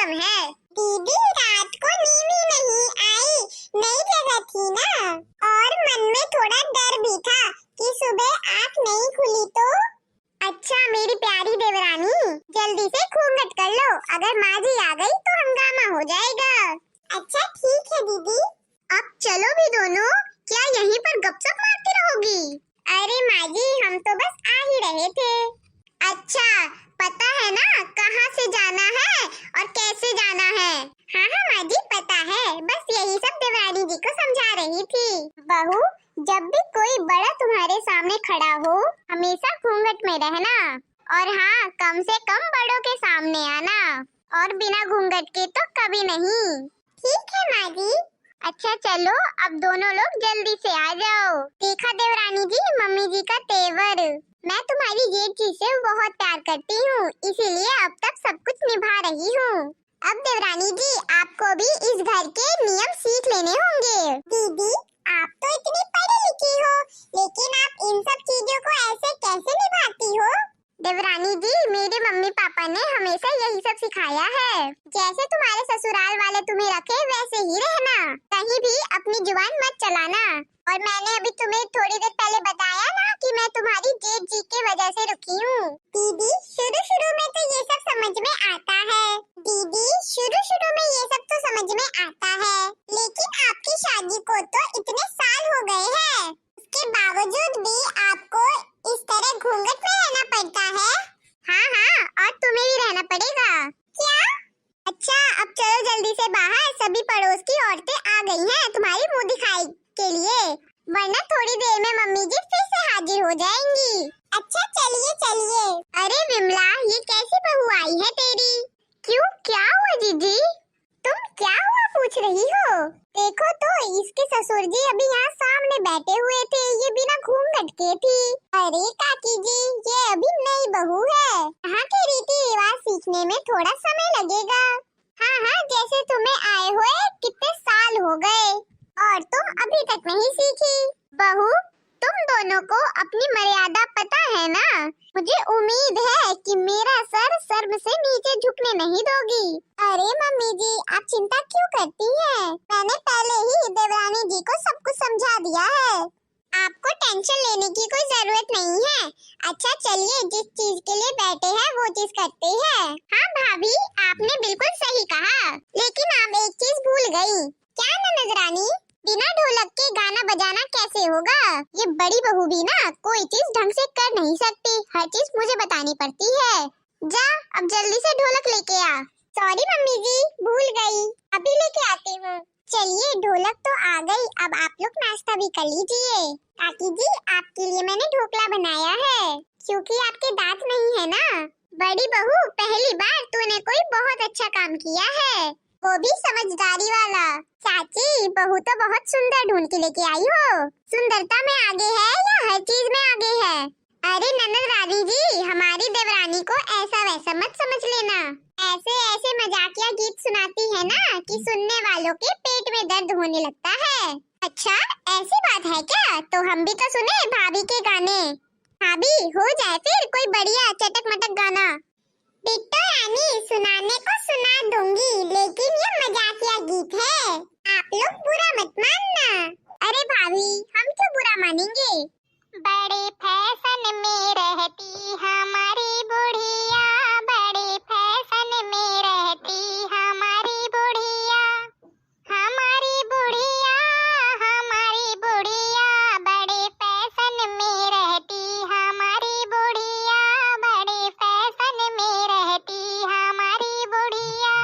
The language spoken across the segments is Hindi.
प्रॉब्लम है। दीदी रात को नींद ही नहीं आई, नई जगह थी ना, और मन में थोड़ा डर भी था कि सुबह आँख नहीं खुली तो। अच्छा मेरी प्यारी देवरानी, जल्दी से घूंघट कर लो, अगर माँ जी आ गई तो हंगामा हो जाएगा। अच्छा ठीक है दीदी। अब चलो भी दोनों, क्या यहीं पर गपशप मारती रहोगी? अरे माँ जी हम तो बस आ ही रहे थे। अच्छा पता है ना कहाँ से जाना है और कैसे जाना है? हाँ हाँ माँ जी पता है, बस यही सब देवरानी जी को समझा रही थी। बहू जब भी कोई बड़ा तुम्हारे सामने खड़ा हो हमेशा घूंघट में रहना, और हाँ कम से कम बड़ों के सामने आना, और बिना घूंघट के तो कभी नहीं। ठीक है माँ जी। अच्छा चलो अब दोनों लोग जल्दी से आ जाओ। देखा देवरानी जी मम्मी जी का तेवर, मैं तुम्हारी जेठ जी से बहुत प्यार करती हूँ, इसीलिए अब तक सब कुछ निभा रही हूँ। अब देवरानी जी आपको भी इस घर के नियम सीख लेने होंगे। दीदी आप तो इतनी पढ़ी लिखी हो, लेकिन आप इन सब चीजों को ऐसे कैसे निभाती हो? देवरानी जी मेरे मम्मी पापा ने हमेशा यही सब सिखाया है, जैसे तुम्हारे ससुराल वाले तुम्हें रखे वैसे ही रहना, कहीं भी अपनी जुबान मत चलाना। और मैंने अभी तुम्हें थोड़ी देर पहले बताया ना कि मैं तुम्हारी जेठ जी की वजह से रुकी हूँ। दीदी शुरू में तो ये सब समझ में आता है, दीदी शुरू में ये सब तो समझ में आता है, लेकिन आपकी शादी को तो इतने साल हो गए हैं, उसके बावजूद भी आपको इस तरह घूंघट में रहना पड़ता है। हाँ और तुम्हें भी रहना पड़ेगा। क्या? अच्छा अब चलो जल्दी से बाहर, सभी पड़ोस की औरतें आ गई हैं तुम्हारी मुंह दिखाई के लिए, वरना थोड़ी देर में मम्मी जी फिर से हाजिर हो जाएंगी। अच्छा चलिए चलिए। अरे विमला ये कैसी बहू आई है तेरी? क्यों क्या हुआ जीजी? तुम क्या हुआ पूछ रही हो? देखो तो इसके ससुर जी अभी यहाँ सामने बैठे हुए थे, ये बिना घूंघट के थी। अरे काकी जी ये अभी नई बहू है, यहाँ के रीति रिवाज सीखने में थोड़ा समय लगेगा। हाँ जैसे तुम्हें आए हुए कितने साल हो गए और तुम अभी तक नहीं सीखी। बहू तुम दोनों को अपनी मर्यादा पता है ना, मुझे उम्मीद है कि मेरा सर सर्व से नीचे झुकने नहीं दोगी। अरे मम्मी जी आप चिंता क्यों करती हैं? मैंने पहले ही देवरानी जी को सब कुछ समझा दिया है, आपको टेंशन लेने की कोई जरूरत नहीं है। अच्छा चलिए जिस चीज के लिए बैठे हैं वो चीज करते हैं। हाँ भाभी आपने बिल्कुल सही कहा, लेकिन आप एक चीज भूल गयी। क्या ननद रानी? बिना ढोलक के गाना बजाना कैसे होगा? ये बड़ी बहू भी ना कोई चीज ढंग से कर नहीं सकती, हर चीज मुझे बतानी पड़ती है। जा अब जल्दी से ढोलक लेके आ। सॉरी मम्मी जी भूल गई, अभी लेके आती हूँ। चलिए ढोलक तो आ गई, अब आप लोग नाश्ता भी कर लीजिए। काकी जी आपके लिए मैंने ढोकला बनाया है, क्योंकि आपके दांत नहीं है ना। बड़ी बहू पहली बार तूने कोई बहुत अच्छा काम किया है, वो भी समझदारी वाला। चाची बहू तो बहुत सुंदर ढूंढ के लेके आई हो, सुंदरता में आगे है या हर चीज में आगे है? अरे ननद रानी जी हमारी देवरानी को ऐसा वैसा मत समझ लेना, ऐसे मजाकिया गीत सुनाती है ना कि सुनने वालों के पेट में दर्द होने लगता है। अच्छा ऐसी बात है क्या? तो हम भी तो सुने भाभी के गाने। भाभी हो जाए फिर कोई बढ़िया चटक मटक गाना। बिट्टो रानी सुनाने को सुना दूंगी, लेकिन ये मजाकिया गीत है, आप लोग बुरा मत मानना। अरे भाभी हम क्यों बुरा मानेंगे? बड़े फैशन में रहती हमारी बुढ़िया, बड़े फैशन में रहती हमारी बुढ़िया, हमारी बुढ़िया हमारी बुढ़िया, बड़े फैशन में रहती हमारी बुढ़िया, बड़े फैशन में रहती हमारी बुढ़िया।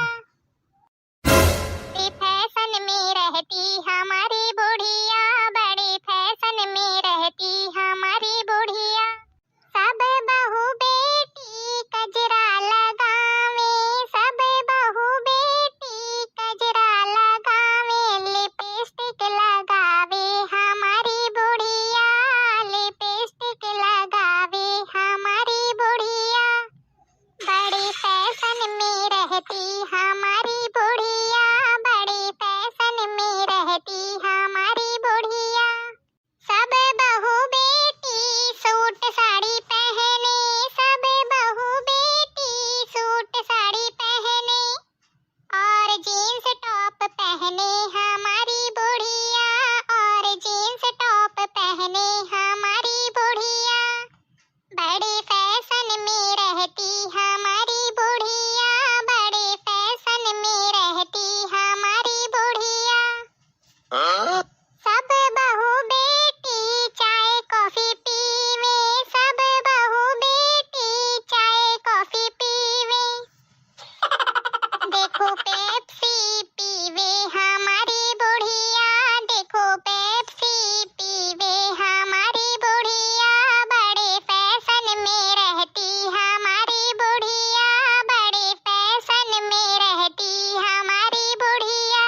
देखो पेप्सी पीवे हमारी बुढ़िया, देखो पेप्सी पीवे हमारी बुढ़िया, बड़े फैशन में रहती हमारी बुढ़िया, बड़े फैशन में रहती हमारी बुढ़िया।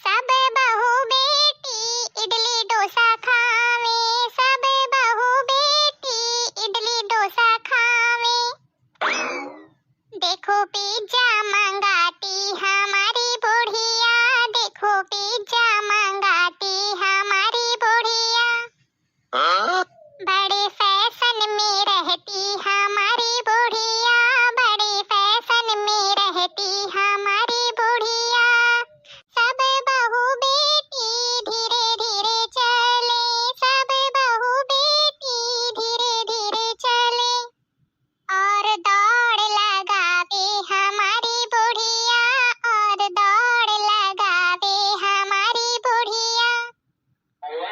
सब बहू बेटी इडली डोसा खावे, सब बहू बेटी इडली डोसा खावे, देखो पिज्जा मंगाती हमारी